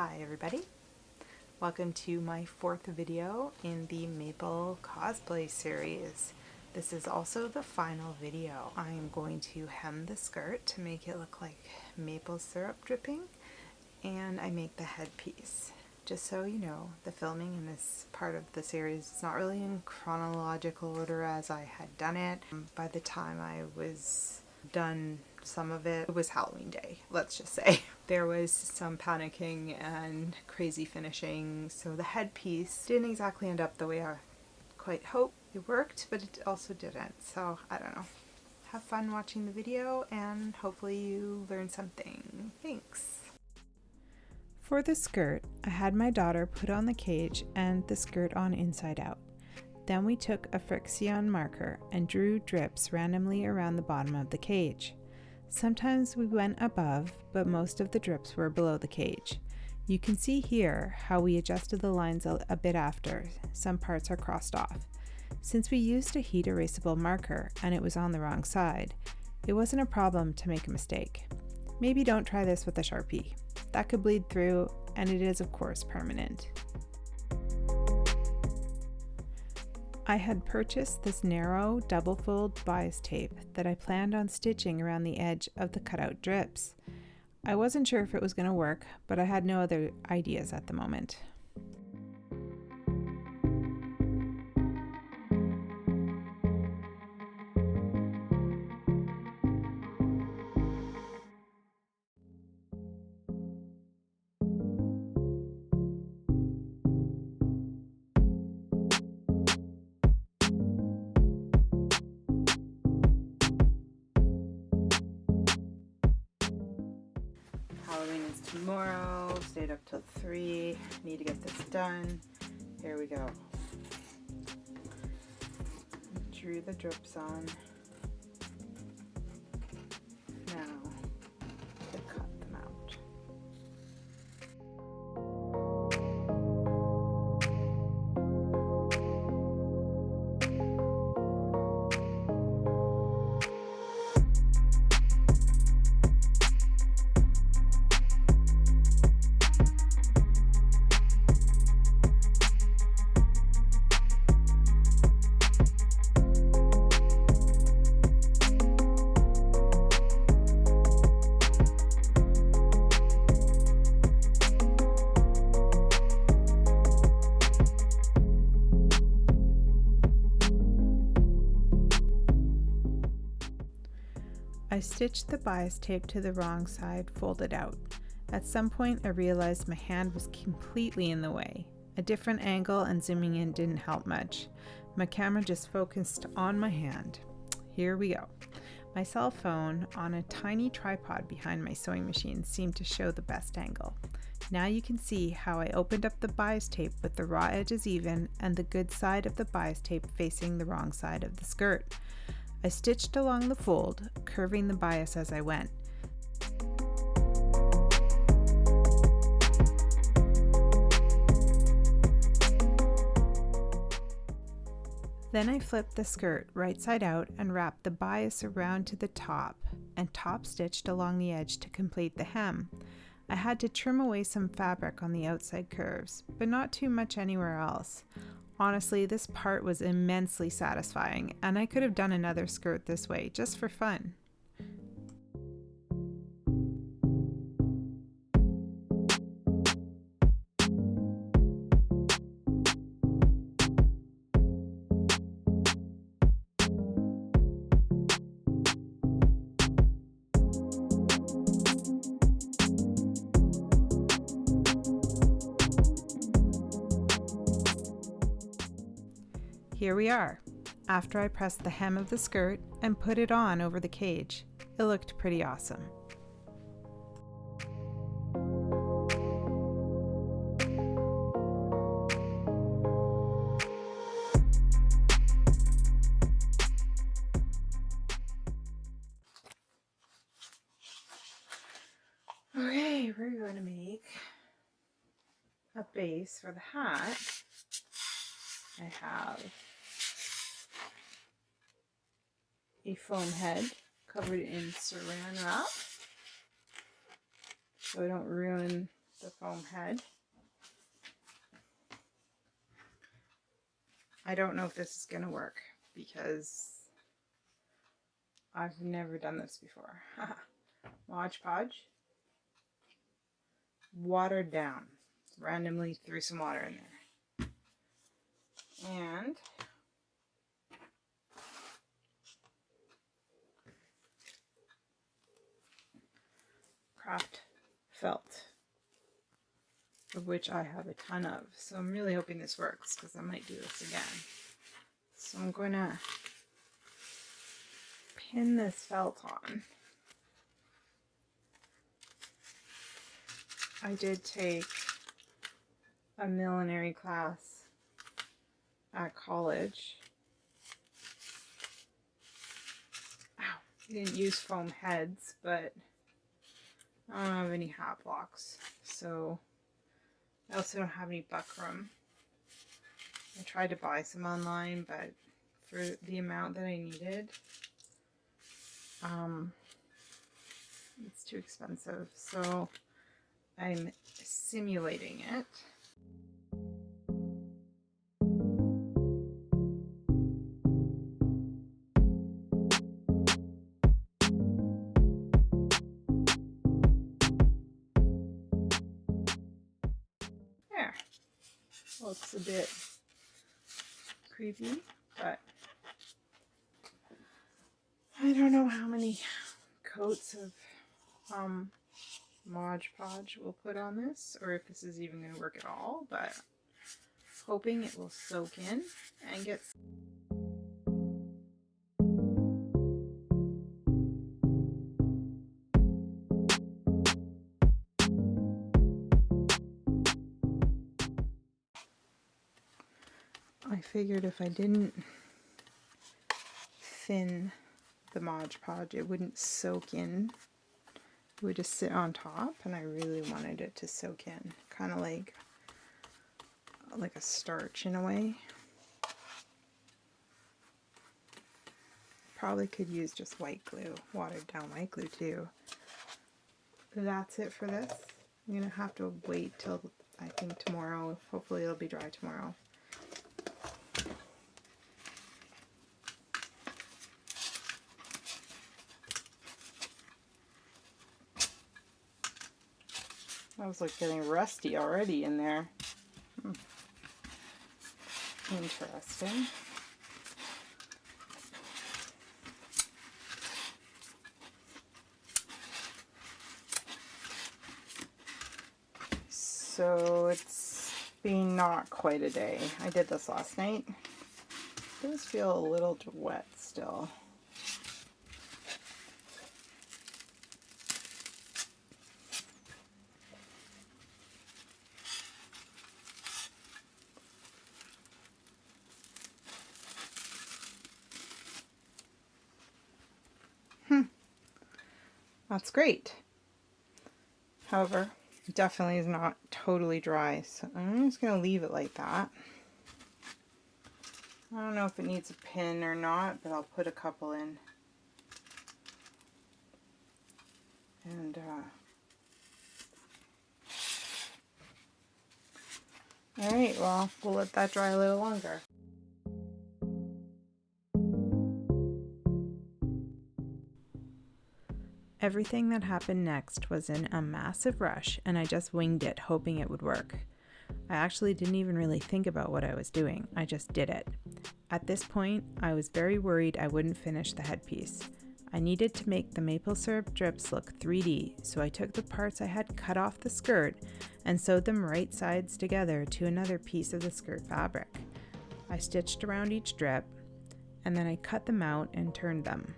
Hi everybody, welcome to my fourth video in the Maple Cosplay series. This is also the final video. I am going to hem the skirt to make it look like maple syrup dripping, and I make the headpiece. Just so you know, the filming in this part of the series is not really in chronological order as I had done it. By the time I was done some of it, it was Halloween day, let's just say. There was some panicking and crazy finishing, so the headpiece didn't exactly end up the way I quite hoped. It worked, but it also didn't, so I don't know. Have fun watching the video and hopefully you learn something. Thanks! For the skirt, I had my daughter put on the cage and the skirt on inside out. Then we took a friction marker and drew drips randomly around the bottom of the cage. Sometimes we went above, but most of the drips were below the cage. You can see here how we adjusted the lines a bit after. Some parts are crossed off. Since we used a heat erasable marker and it was on the wrong side, it wasn't a problem to make a mistake. Maybe don't try this with a Sharpie. That could bleed through, and it is of course permanent. I had purchased this narrow double fold bias tape that I planned on stitching around the edge of the cutout drips. I wasn't sure if it was going to work, but I had no other ideas at the moment. Halloween is tomorrow, stayed up till 3, need to get this done. Here we go. Drew the drips on. Now to cut them out. I stitched the bias tape to the wrong side, folded out. At some point I realized my hand was completely in the way. A different angle and zooming in didn't help much. My camera just focused on my hand. Here we go. My cell phone on a tiny tripod behind my sewing machine seemed to show the best angle. Now you can see how I opened up the bias tape with the raw edges even and the good side of the bias tape facing the wrong side of the skirt. I stitched along the fold, curving the bias as I went. Then I flipped the skirt right side out and wrapped the bias around to the top and top stitched along the edge to complete the hem. I had to trim away some fabric on the outside curves, but not too much anywhere else. Honestly, this part was immensely satisfying, and I could have done another skirt this way just for fun. Here we are, after I pressed the hem of the skirt and put it on over the cage. It looked pretty awesome. Okay, we're going to make a base for the hat. I have a foam head covered in saran wrap so I don't ruin the foam head. I don't know if this is going to work because I've never done this before. Mod Podge. Watered down. Randomly threw some water in there. And craft felt, of which I have a ton of. So I'm really hoping this works because I might do this again. So I'm going to pin this felt on. I did take a millinery class at college. Ow. I didn't use foam heads, but I don't have any hat blocks, so I also don't have any buckram. I tried to buy some online, but for the amount that I needed, it's too expensive, so I'm simulating it. There. Looks a bit creepy, but I don't know how many coats of Mod Podge we'll put on this, or if this is even going to work at all, but hoping it will soak in and get. I figured if I didn't thin the Mod Podge, it wouldn't soak in. It would just sit on top, and I really wanted it to soak in, kind of like a starch in a way. Probably could use just white glue, watered down white glue too. That's it for this. I'm gonna have to wait till I think tomorrow. Hopefully it'll be dry tomorrow. I was like getting rusty already in there. Interesting. So it's been not quite a day. I did this last night. It does feel a little wet still. That's great. However, it definitely is not totally dry, so I'm just going to leave it like that. I don't know if it needs a pin or not, but I'll put a couple in. And alright, well, we'll let that dry a little longer. Everything that happened next was in a massive rush, and I just winged it, hoping it would work. I actually didn't even really think about what I was doing, I just did it. At this point, I was very worried I wouldn't finish the headpiece. I needed to make the maple syrup drips look 3D, so I took the parts I had cut off the skirt and sewed them right sides together to another piece of the skirt fabric. I stitched around each drip, and then I cut them out and turned them.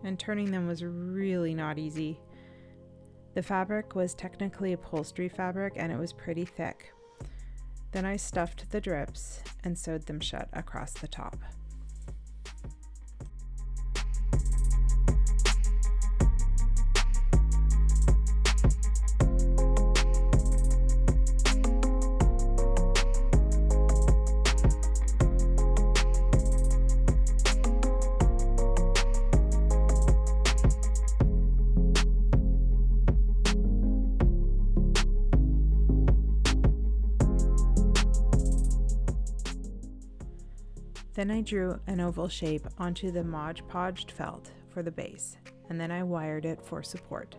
And turning them was really not easy. The fabric was technically upholstery fabric, and it was pretty thick. Then I stuffed the drips and sewed them shut across the top. Then I drew an oval shape onto the Mod Podged felt for the base, and then I wired it for support.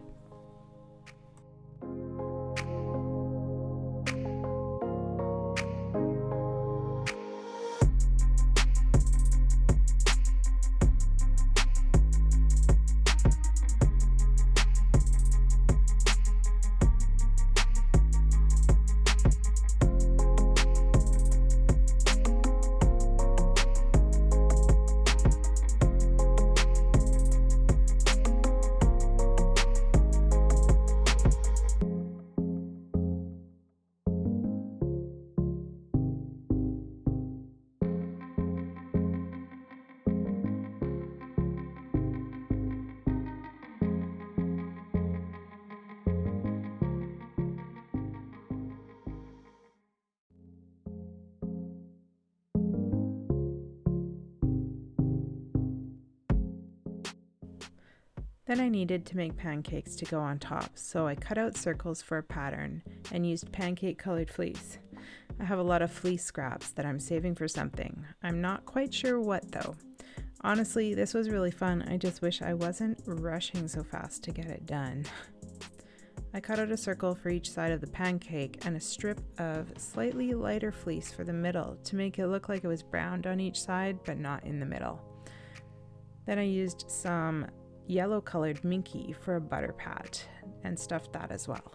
Then I needed to make pancakes to go on top, so I cut out circles for a pattern and used pancake colored fleece. I have a lot of fleece scraps that I'm saving for something. I'm not quite sure what though. Honestly, this was really fun. I just wish I wasn't rushing so fast to get it done. I cut out a circle for each side of the pancake and a strip of slightly lighter fleece for the middle to make it look like it was browned on each side but not in the middle. Then I used some yellow colored minky for a butter pat and stuffed that as well.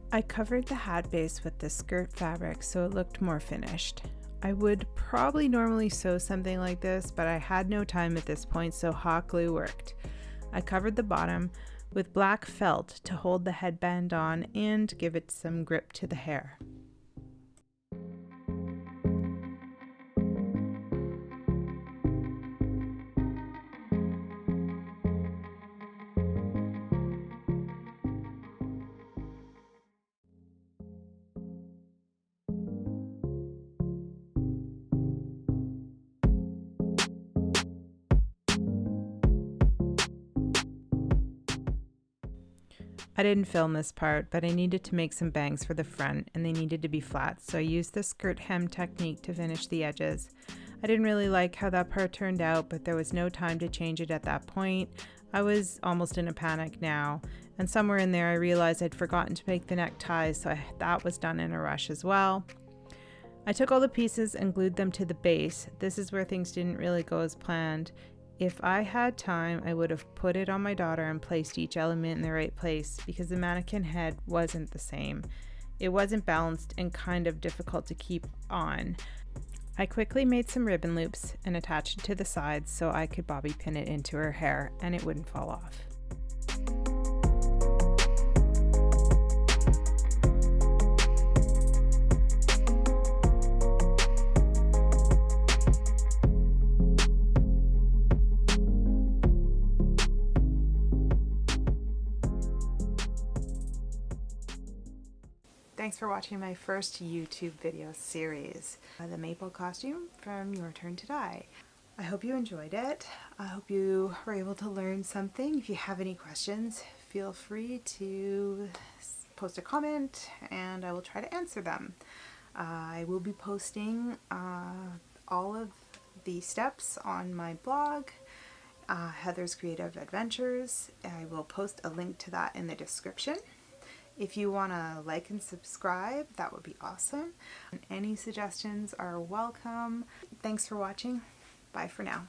I covered the hat base with the skirt fabric so it looked more finished. I would probably normally sew something like this, but I had no time at this point, so hot glue worked. I covered the bottom with black felt to hold the headband on and give it some grip to the hair. I didn't film this part, but I needed to make some bangs for the front and they needed to be flat, so I used the skirt hem technique to finish the edges. I didn't really like how that part turned out, but there was no time to change it at that point. I was almost in a panic now, and somewhere in there I realized I'd forgotten to make the neckties, so that was done in a rush as well. I took all the pieces and glued them to the base. This is where things didn't really go as planned. If I had time, I would have put it on my daughter and placed each element in the right place because the mannequin head wasn't the same. It wasn't balanced and kind of difficult to keep on. I quickly made some ribbon loops and attached it to the sides so I could bobby pin it into her hair and it wouldn't fall off. Thanks for watching my first YouTube video series, the Maple costume from Your Turn to Die. I hope you enjoyed it. I hope you were able to learn something. If you have any questions, feel free to post a comment and I will try to answer them. I will be posting all of the steps on my blog, Heather's Creative Adventures. I will post a link to that in the description. If you want to like and subscribe, that would be awesome. Any suggestions are welcome. Thanks for watching. Bye for now.